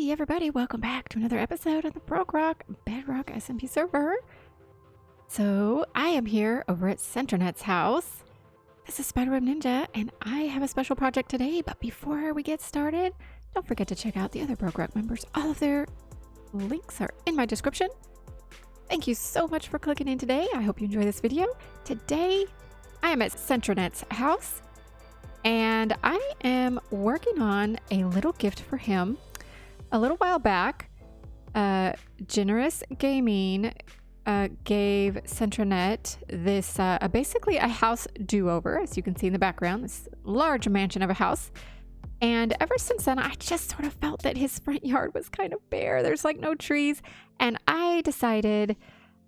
Hey everybody, welcome back to another episode of the BrokeRock Bedrock SMP server. So I am here over at Sentrenet's house. This is SpiderWeb Ninja and I have a special project today, but before we get started, don't forget to check out the other BrokeRock members. All of their links are in my description. Thank you so much for clicking in today. I hope you enjoy this video. Today I am at Sentrenet's house and I am working on a little gift for him. A little while back, Ginerous Gaming gave Sentrenet this basically a house do-over, as you can see in the background, this large mansion of a house. And ever since then, I just sort of felt that his front yard was kind of bare. There's like no trees. And I decided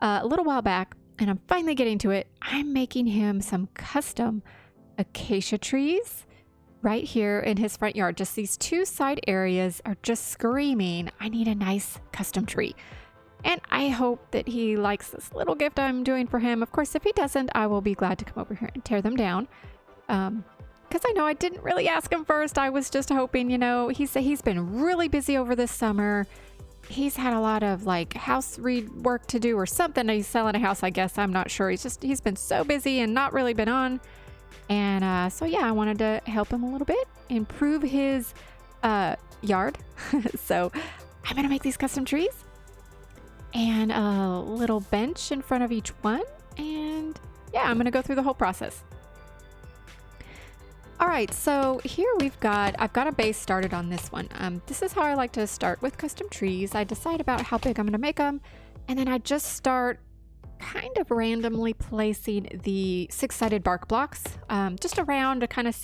a little while back, and I'm finally getting to it, I'm making him some custom acacia trees right here in his front yard. Just these two side areas are just screaming, I need a nice custom tree. And I hope that he likes this little gift I'm doing for him. Of course, if he doesn't, I will be glad to come over here and tear them down. Because I know I didn't really ask him first. I was just hoping, you know, he's been really busy over this summer. He's had a lot of like house rework to do or something. He's selling a house, I guess. I'm not sure. He's been so busy and not really been on. And so yeah, I wanted to help him a little bit, improve his yard. So I'm gonna make these custom trees and a little bench in front of each one. And yeah, I'm gonna go through the whole process. All right, so here I've got a base started on this one. This is how I like to start with custom trees. I decide about how big I'm gonna make them, and then I just start kind of randomly placing the 6-sided bark blocks just around to kind of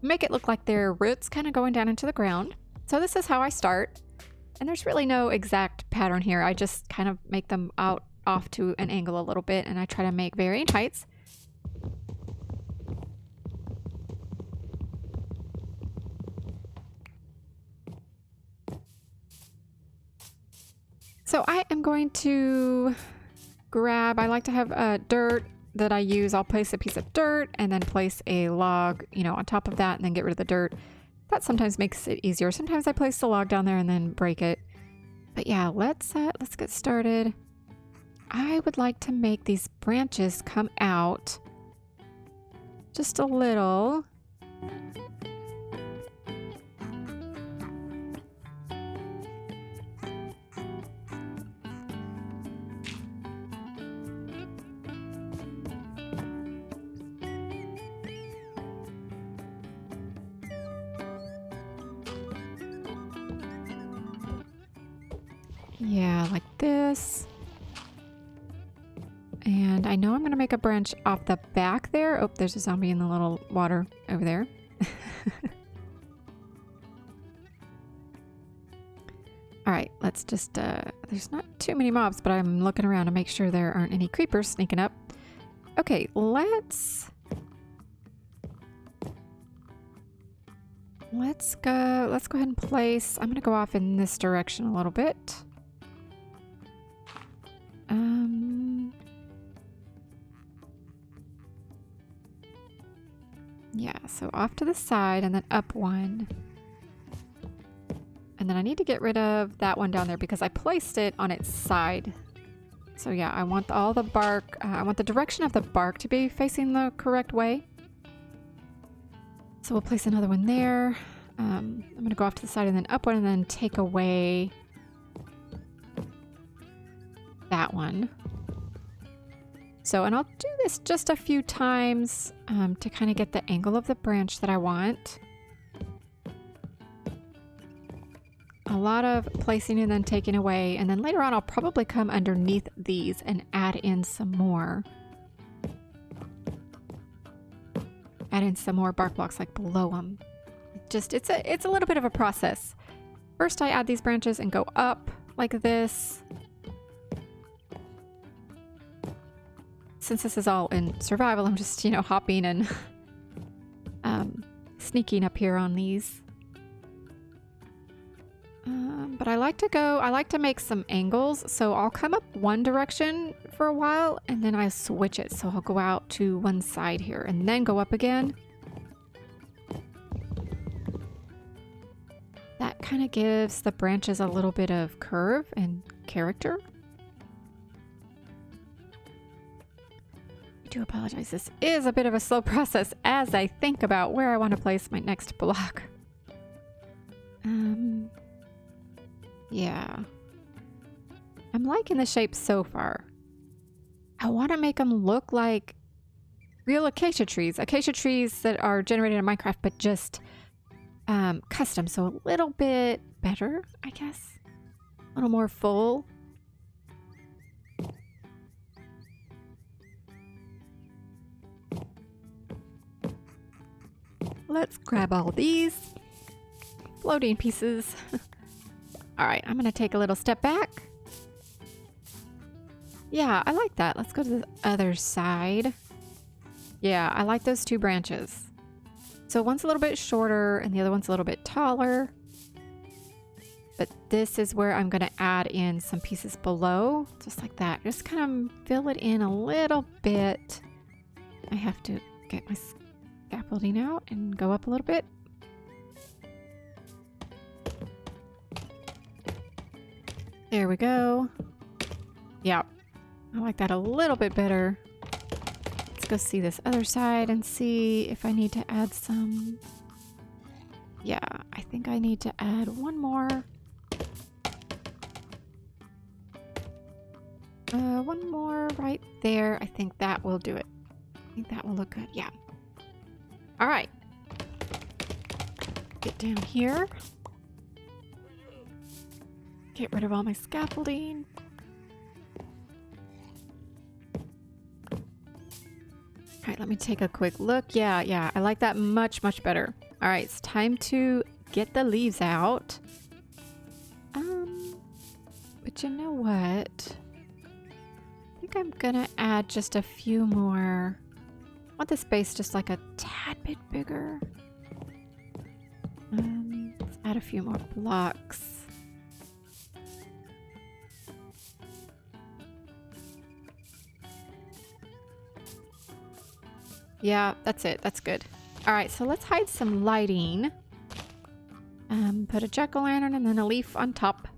make it look like their roots kind of going down into the ground. So this is how I start, and there's really no exact pattern here. I just kind of make them off to an angle a little bit, and I try to make varying heights. So I am going to I like to have dirt that I use. I'll place a piece of dirt and then place a log, you know, on top of that and then get rid of the dirt. That sometimes makes it easier. Sometimes I place the log down there and then break it. But yeah, let's get started. I would like to make these branches come out just a little. Yeah, like this. And I know I'm going to make a branch off the back there. Oh, there's a zombie in the little water over there. All right, let's just, there's not too many mobs, but I'm looking around to make sure there aren't any creepers sneaking up. Okay, let's go ahead and place, I'm going to go off in this direction a little bit. Yeah, so off to the side and then up one. And then I need to get rid of that one down there because I placed it on its side. So yeah, I want all the bark, I want the direction of the bark to be facing the correct way. So we'll place another one there. I'm going to go off to the side and then up one and then take away that one. So, and I'll do this just a few times to kind of get the angle of the branch that I want. A lot of placing and then taking away. And then later on, I'll probably come underneath these and add in some more. Add in some more bark blocks like below them. It's a little bit of a process. First, I add these branches and go up like this. Since this is all in survival, I'm just, you know, hopping and sneaking up here on these. But I like to make some angles. So I'll come up one direction for a while and then I switch it. So I'll go out to one side here and then go up again. That kind of gives the branches a little bit of curve and character. I do apologize. This is a bit of a slow process as I think about where I want to place my next block. Yeah. I'm liking the shape so far. I want to make them look like real acacia trees. Acacia trees that are generated in Minecraft, but just custom. So a little bit better, I guess. A little more full. Let's grab all these floating pieces. All right, I'm gonna take a little step back. Yeah, I like that. Let's go to the other side. Yeah, I like those two branches. So one's a little bit shorter and the other one's a little bit taller. But this is where I'm gonna add in some pieces below, just like that. Just kind of fill it in a little bit. I have to get my scaffolding out and go up a little bit. There we go. Yeah, I like that a little bit better. Let's go see this other side and see if I need to add some. Yeah, I think I need to add one more. One more right there. I think that will do it. I think that will look good. Yeah. All right. Get down here. Get rid of all my scaffolding. All right, let me take a quick look. Yeah, I like that much, much better. All right, it's time to get the leaves out. But you know what? I think I'm gonna add just a few more. I want this base just like a tad bit bigger. Let's add a few more blocks. Yeah, that's it. That's good. All right, so let's hide some lighting. Put a jack-o'-lantern and then a leaf on top.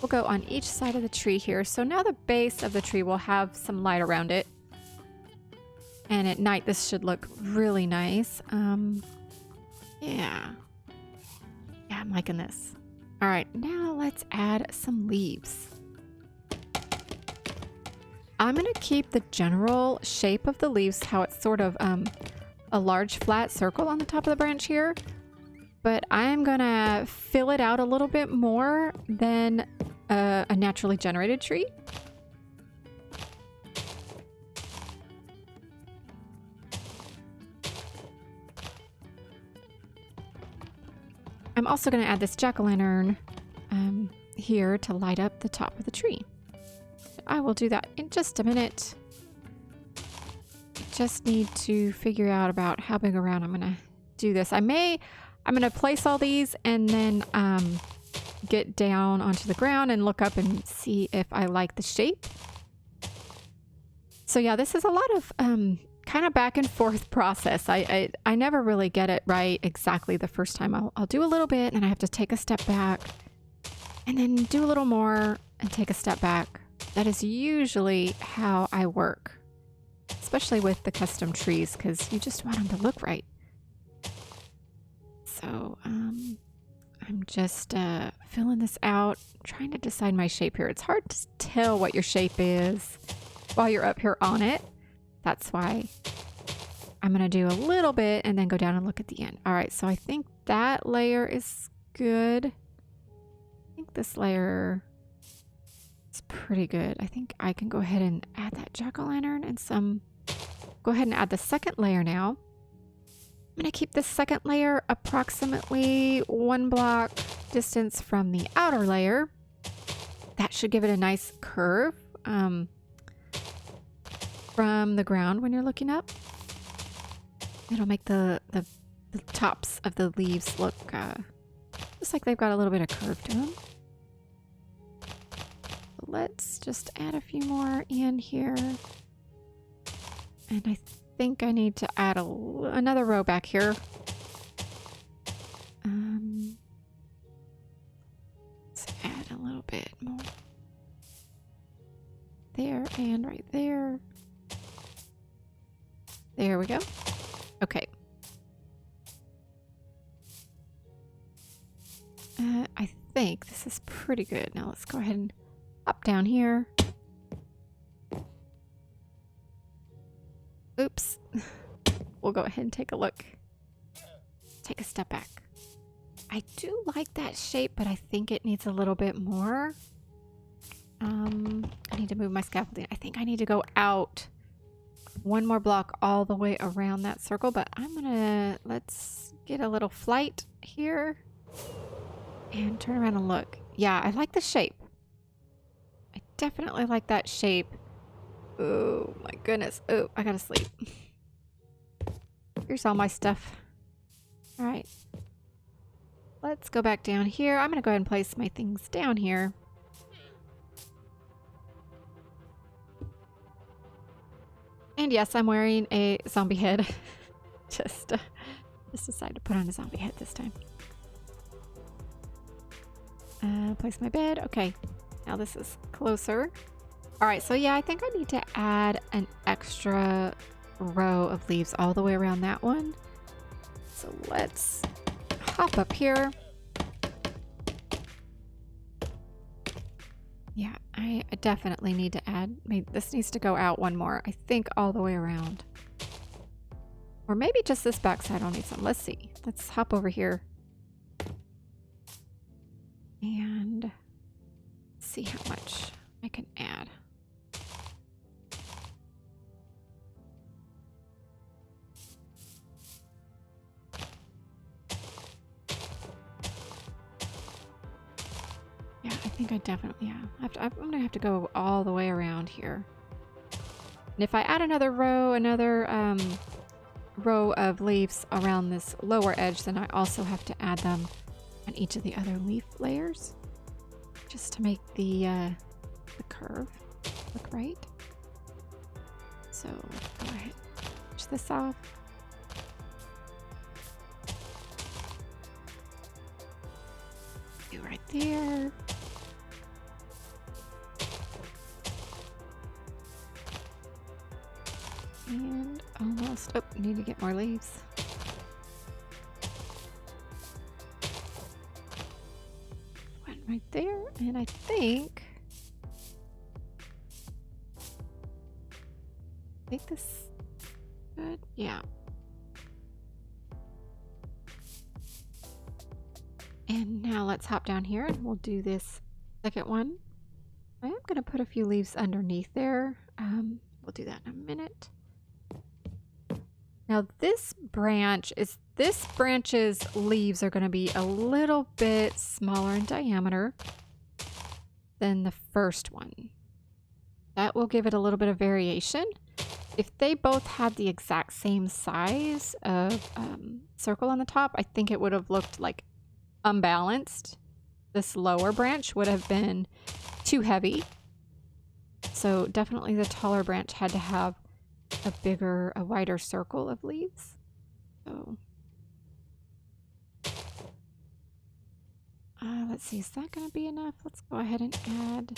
We'll go on each side of the tree here. So now the base of the tree will have some light around it. And at night, this should look really nice. Yeah, I'm liking this. All right, now let's add some leaves. I'm going to keep the general shape of the leaves, how it's sort of a large flat circle on the top of the branch here. But I'm going to fill it out a little bit more than a naturally generated tree. I'm also going to add this jack-o'-lantern here to light up the top of the tree. I will do that in just a minute. Just need to figure out about how big around I'm gonna do this. I'm gonna place all these and then get down onto the ground and look up and see if I like the shape. So yeah, this is a lot of kind of back and forth process. I never really get it right exactly the first time. I'll do a little bit and I have to take a step back and then do a little more and take a step back. That is usually how I work, especially with the custom trees, because you just want them to look right. So I'm just filling this out, trying to decide my shape here. It's hard to tell what your shape is while you're up here on it. That's why I'm going to do a little bit and then go down and look at the end. All right, so I think that layer is good. I think this layer... it's pretty good. I think I can go ahead and add that jack-o'-lantern and some. Go ahead and add the second layer now. I'm going to keep this second layer approximately 1 block distance from the outer layer. That should give it a nice curve from the ground when you're looking up. It'll make the tops of the leaves look just like they've got a little bit of curve to them. Let's just add a few more in here. And I think I need to add another row back here. bit more. There and right there. There we go. Okay. I think this is pretty good. Now let's go ahead and hop down here. Oops. We'll go ahead and take a look. Take a step back. I do like that shape, but I think it needs a little bit more. I need to move my scaffolding. I think I need to go out one more block all the way around that circle, but let's get a little flight here and turn around and look. Yeah, I like the shape. I definitely like that shape. Oh my goodness. Oh, I gotta sleep. Here's all my stuff. All right. Let's go back down here. I'm gonna go ahead and place my things down here. And yes, I'm wearing a zombie head. Just decided to put on a zombie head this time. Place my bed. Okay, now this is closer. All right, so yeah, I think I need to add an extra row of leaves all the way around that one. So let's hop up here. Yeah, I definitely need to add, this needs to go out one more, I think all the way around. Or maybe just this backside will need some. Let's see. Let's hop over here. And see how much I can add. Yeah, I think I definitely, yeah. I'm gonna have to go all the way around here. And if I add another row of leaves around this lower edge, then I also have to add them on each of the other leaf layers, just to make the curve look right. So go ahead, push this off. Do right there. And almost, oh, need to get more leaves. One right there, and I think this good. Yeah. And now let's hop down here and we'll do this second one. I am going to put a few leaves underneath there. We'll do that in a minute. Now this branch's leaves are going to be a little bit smaller in diameter than the first one. That will give it a little bit of variation. If they both had the exact same size of circle on the top, I think it would have looked like unbalanced. This lower branch would have been too heavy. So definitely the taller branch had to have a wider circle of leaves. So let's see, is that going to be enough? Let's go ahead and add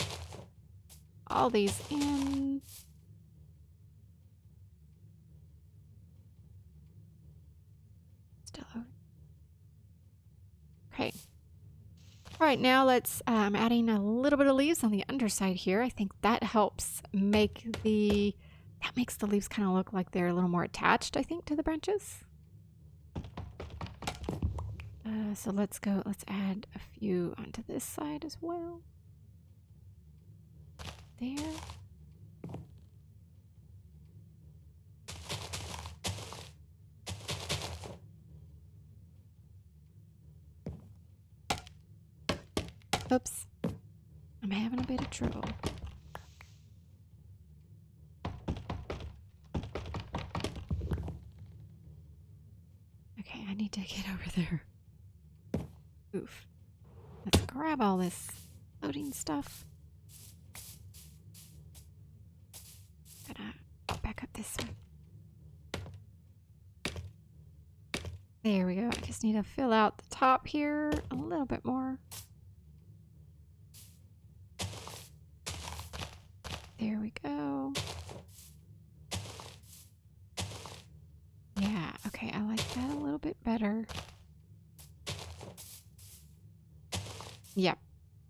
all these in. Still over. Okay. All right, now let's, I'm adding a little bit of leaves on the underside here. I think that helps make that makes the leaves kind of look like they're a little more attached, I think, to the branches. So let's add a few onto this side as well. There. Oops. I'm having a bit of trouble. Okay, I need to get over there. Oof. Let's grab all this floating stuff. Gotta back up this one. There we go. I just need to fill out the top here a little bit more. There we go. Yeah, okay, I like that a little bit better. Yep.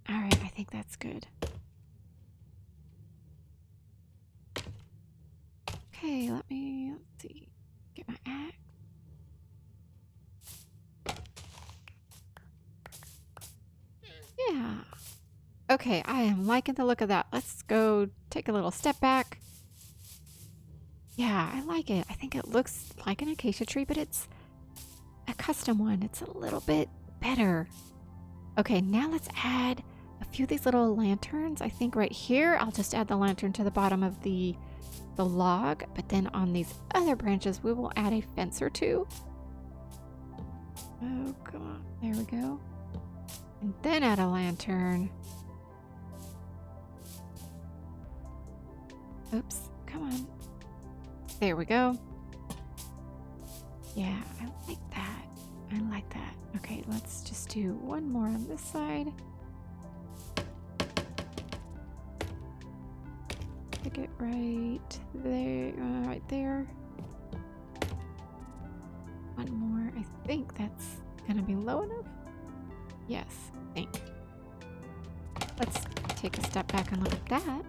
All right, I think that's good. Okay, let's see. Get my axe. Yeah. Okay, I am liking the look of that. Let's go take a little step back. Yeah, I like it. I think it looks like an acacia tree, but it's a custom one. It's a little bit better. Okay, now let's add a few of these little lanterns. I think right here, I'll just add the lantern to the bottom of the log, but then on these other branches, we will add a fence or two. Oh, come on. There we go. And then add a lantern. Oops, come on. There we go. Yeah, I like that. I like that. Okay, let's just do one more on this side. Stick it right there, right there. One more. I think that's gonna be low enough. Yes, I think. Let's take a step back and look at that.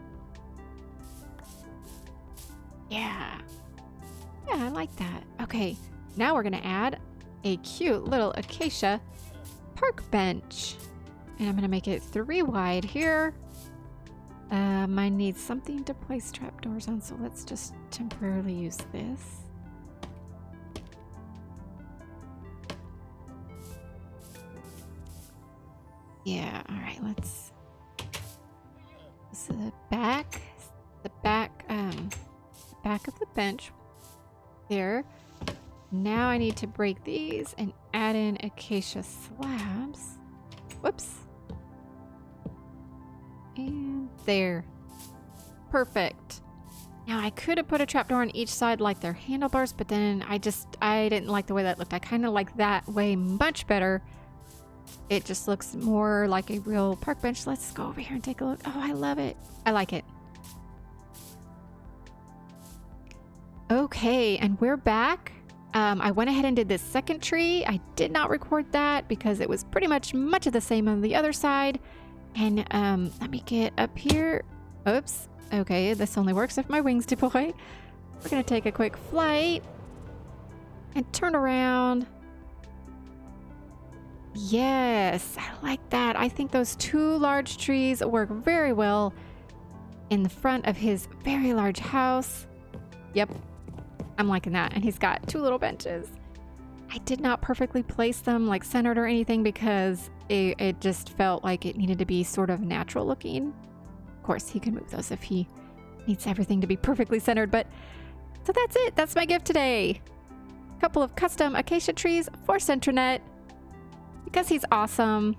Yeah. Yeah, I like that. Okay, now we're gonna add a cute little acacia park bench. And I'm gonna make it 3 wide here. I need something to place trapdoors on, so let's just temporarily use this. Yeah, all right, let's... This is the back of the bench. There. Now I need to break these and add in acacia slabs. Whoops. And there. Perfect. Now I could have put a trapdoor on each side like their handlebars, but then I didn't like the way that looked. I kind of like that way much better. It just looks more like a real park bench. Let's go over here and take a look. Oh, I love it. I like it. Okay, and we're back. I went ahead and did this second tree. I did not record that because it was pretty much of the same on the other side. And let me get up here. Oops. Okay, this only works if my wings deploy. We're gonna take a quick flight and turn around. Yes, I like that. I think those 2 large trees work very well in the front of his very large house. Yep, I'm liking that. And he's got 2 little benches. I did not perfectly place them like centered or anything because it just felt like it needed to be sort of natural looking. Of course, he can move those if he needs everything to be perfectly centered, but so that's it. That's my gift today. A couple of custom acacia trees for Sentrenet because he's awesome.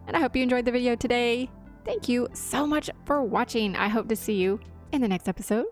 And I hope you enjoyed the video today. Thank you so much for watching. I hope to see you in the next episode.